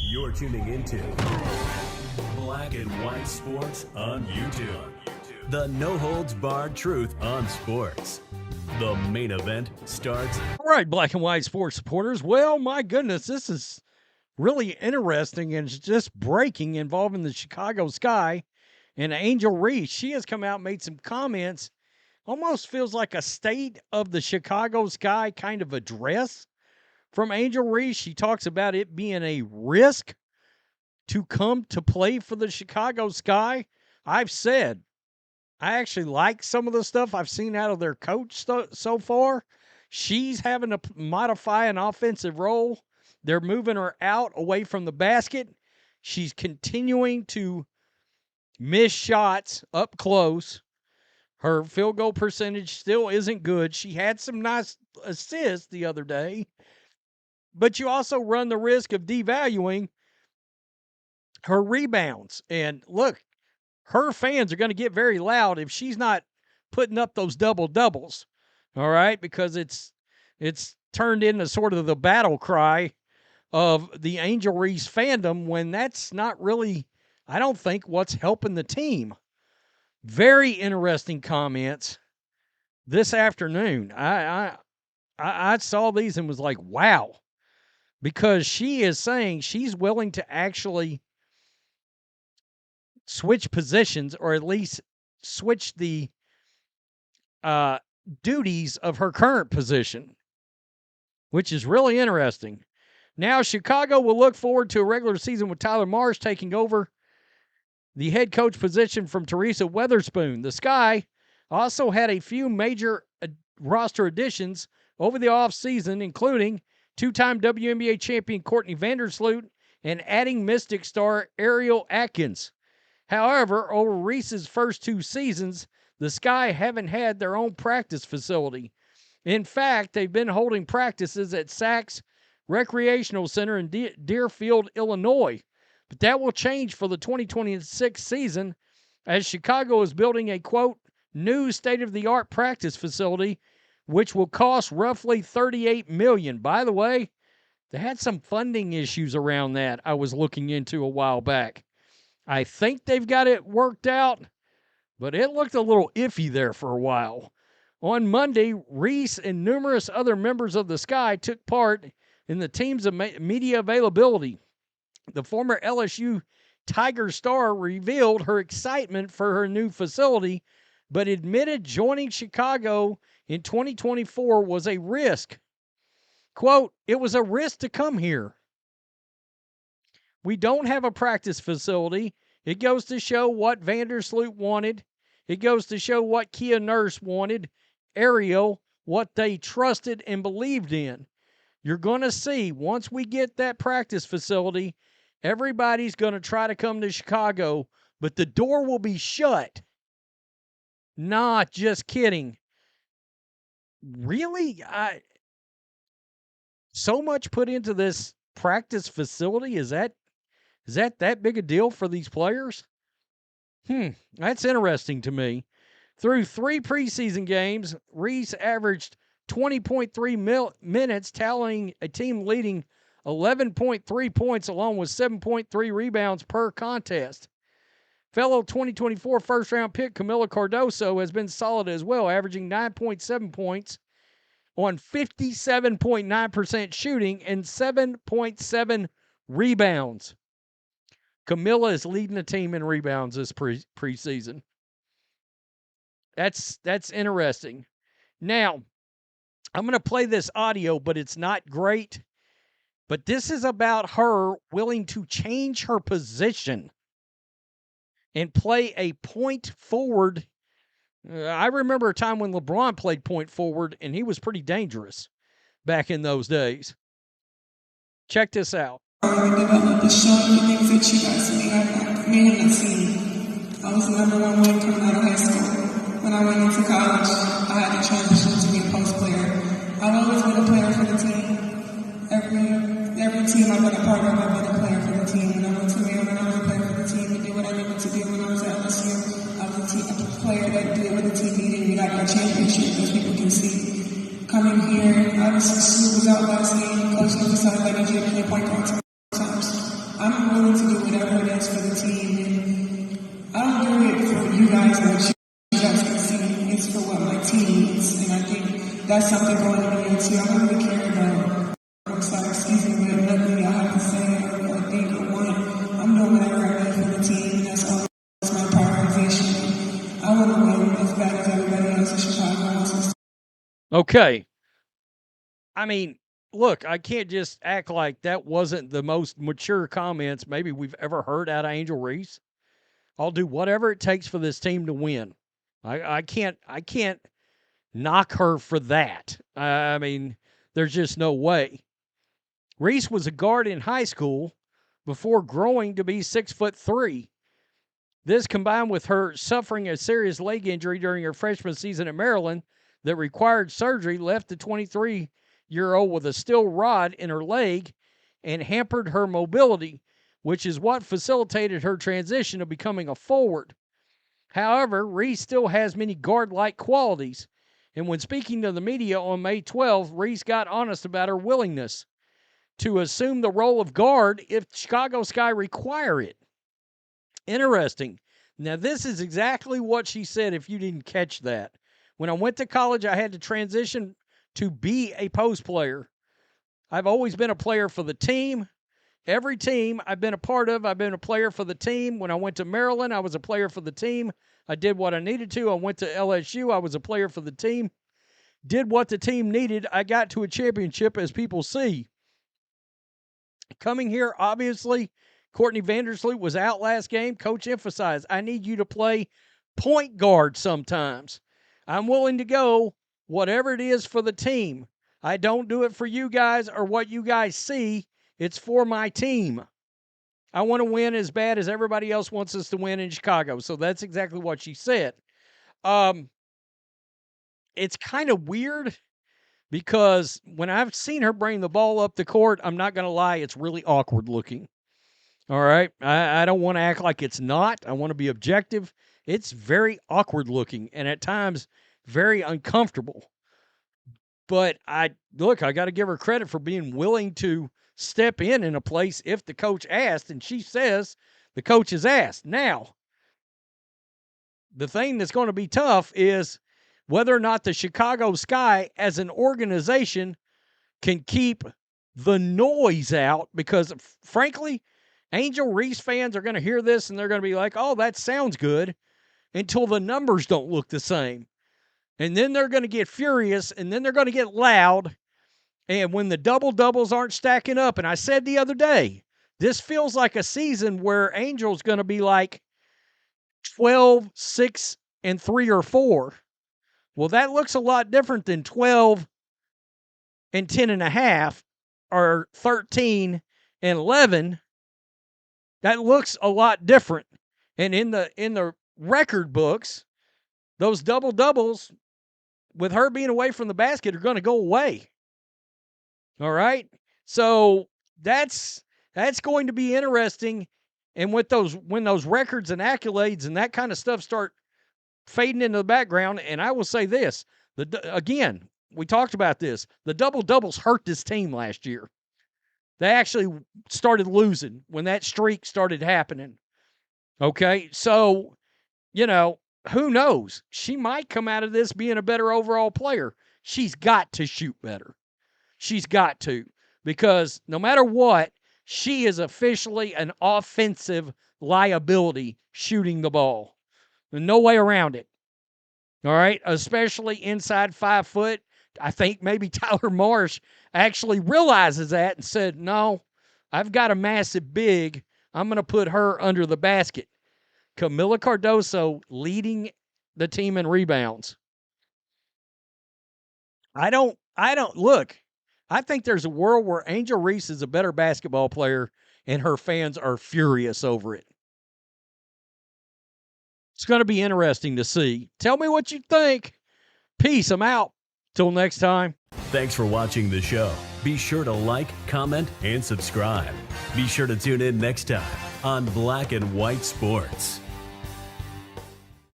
You're tuning into Black and White Sports on YouTube. The no-holds-barred truth on sports. The main event starts. All right, Black and White Sports supporters. Well, my goodness, this is really interesting and it's just breaking involving the Chicago Sky and Angel Reese. She has come out and made some comments. Almost feels like a state of the Chicago Sky kind of address from Angel Reese. She talks about it being a risk to come to play for the Chicago Sky. I've said I actually like some of the stuff I've seen out of their coach so far. She's having to modify an offensive role. They're moving her out away from the basket. She's continuing to miss shots up close. Her field goal percentage still isn't good. She had some nice assists the other day. But you also run the risk of devaluing her rebounds. And look, her fans are going to get very loud if she's not putting up those double-doubles, all right? Because it's turned into sort of the battle cry of the Angel Reese fandom when that's not really, I don't think, what's helping the team. Very interesting comments this afternoon. I saw these and was like, wow. Because she is saying she's willing to actually switch positions or at least switch the duties of her current position, which is really interesting. Now, Chicago will look forward to a regular season with Tyler Marsh taking over the head coach position from Teresa Weatherspoon. The Sky also had a few major roster additions over the offseason, including two-time WNBA champion Courtney Vandersloot and adding Mystic star Ariel Atkins. However, over Reese's first two seasons, the Sky haven't had their own practice facility. In fact, they've been holding practices at Saks Recreational Center in Deerfield, Illinois. But that will change for the 2026 season as Chicago is building a, quote, new state-of-the-art practice facility, which will cost roughly $38 million. By the way, they had some funding issues around that I was looking into a while back. I think they've got it worked out, but it looked a little iffy there for a while. On Monday, Reese and numerous other members of the Sky took part in the team's media availability. The former LSU Tiger star revealed her excitement for her new facility, but admitted joining Chicago in 2024 was a risk. Quote, it was a risk to come here. We don't have a practice facility. It goes to show what Vandersloot wanted. It goes to show what Kia Nurse wanted. Ariel, what they trusted and believed in. You're going to see, once we get that practice facility, everybody's going to try to come to Chicago, but the door will be shut. Not just kidding. Really? So much put into this practice facility? Is that big a deal for these players? That's interesting to me. Through 3 preseason games, Reese averaged 20.3 minutes, tallying a team leading 11.3 points along with 7.3 rebounds per contest. Fellow 2024 first-round pick Kamilla Cardoso has been solid as well, averaging 9.7 points on 57.9% shooting and 7.7 rebounds. Kamilla is leading the team in rebounds this preseason. That's interesting. Now, I'm going to play this audio, but it's not great. But this is about her willing to change her position and play a point forward. I remember a time when LeBron played point forward, and he was pretty dangerous back in those days. Check this out. To show the things that you guys see. I'm meaningless. I was the number one one coming out of high school. When I went into college, I had to transition to be a post player. I've always been a player for the team. Every team I've been a part of, I've been a player for the team. When I went to Maryland, I was a player for the team. I did what I needed to do when I was at LSU. I was a player that did what the team needed. We got our championship, as people can see. Coming here, obviously, Sue was out last game. coach never decided I need you to play point guard sometimes. I'm willing to do whatever it is for the team. And I don't do it for you guys or what you guys can see. It's for what my team needs. And I think that's something going on here too. I don't really care about excuse me, but nothing I have to say or think or want. I'm doing whatever I can for the team. And that's all. That's my prioritization. I want to win as bad as everybody else in Chicago wants to. Okay. I mean, look, I can't just act like that wasn't the most mature comments maybe we've ever heard out of Angel Reese. I'll do whatever it takes for this team to win. I can't knock her for that. I mean, there's just no way. Reese was a guard in high school before growing to be 6'3". This, combined with her suffering a serious leg injury during her freshman season at Maryland that required surgery, left the 23-year-old with a steel rod in her leg and hampered her mobility, which is what facilitated her transition to becoming a forward. However, Reese still has many guard-like qualities, and when speaking to the media on May 12th, Reese got honest about her willingness to assume the role of guard if Chicago Sky require it. Interesting. Now, this is exactly what she said, if you didn't catch that. When I went to college, I had to transition to be a post player. I've always been a player for the team. Every team I've been a part of, I've been a player for the team. When I went to Maryland, I was a player for the team. I did what I needed to. I went to LSU, I was a player for the team. Did what the team needed. I got to a championship, as people see. Coming here, obviously, Courtney Vandersloot was out last game. Coach emphasized, I need you to play point guard sometimes. I'm willing to go whatever it is for the team. I don't do it for you guys or what you guys see. It's for my team. I want to win as bad as everybody else wants us to win in Chicago. So that's exactly what she said. It's kind of weird because when I've seen her bring the ball up the court, I'm not going to lie, it's really awkward looking. All right? I don't want to act like it's not. I want to be objective. It's very awkward looking and at times very uncomfortable. But I got to give her credit for being willing to step in a place if the coach asked, and she says the coach has asked. Now, the thing that's going to be tough is whether or not the Chicago Sky as an organization can keep the noise out, because frankly, Angel Reese fans are going to hear this and they're going to be like, oh, that sounds good, until the numbers don't look the same. And then they're going to get furious, and then they're going to get loud. And when the double-doubles aren't stacking up, and I said the other day, this feels like a season where Angel's going to be like 12, 6, and 3 or 4. Well, that looks a lot different than 12 and 10.5 or 13 and 11. That looks a lot different. And in the record books, those double-doubles with her being away from the basket are going to go away. All right? So that's going to be interesting. And with when those records and accolades and that kind of stuff start fading into the background, and I will say this, again, we talked about this, the double-doubles hurt this team last year. They actually started losing when that streak started happening. Okay? So, who knows? She might come out of this being a better overall player. She's got to shoot better. She's got to. Because no matter what, she is officially an offensive liability shooting the ball. There's no way around it. All right? Especially inside 5 foot. I think maybe Tyler Marsh actually realizes that and said, no, I've got a massive big. I'm going to put her under the basket. Kamilla Cardoso leading the team in rebounds. I think there's a world where Angel Reese is a better basketball player and her fans are furious over it. It's going to be interesting to see. Tell me what you think. Peace. I'm out. Till next time. Thanks for watching the show. Be sure to like, comment, and subscribe. Be sure to tune in next time on Black and White Sports.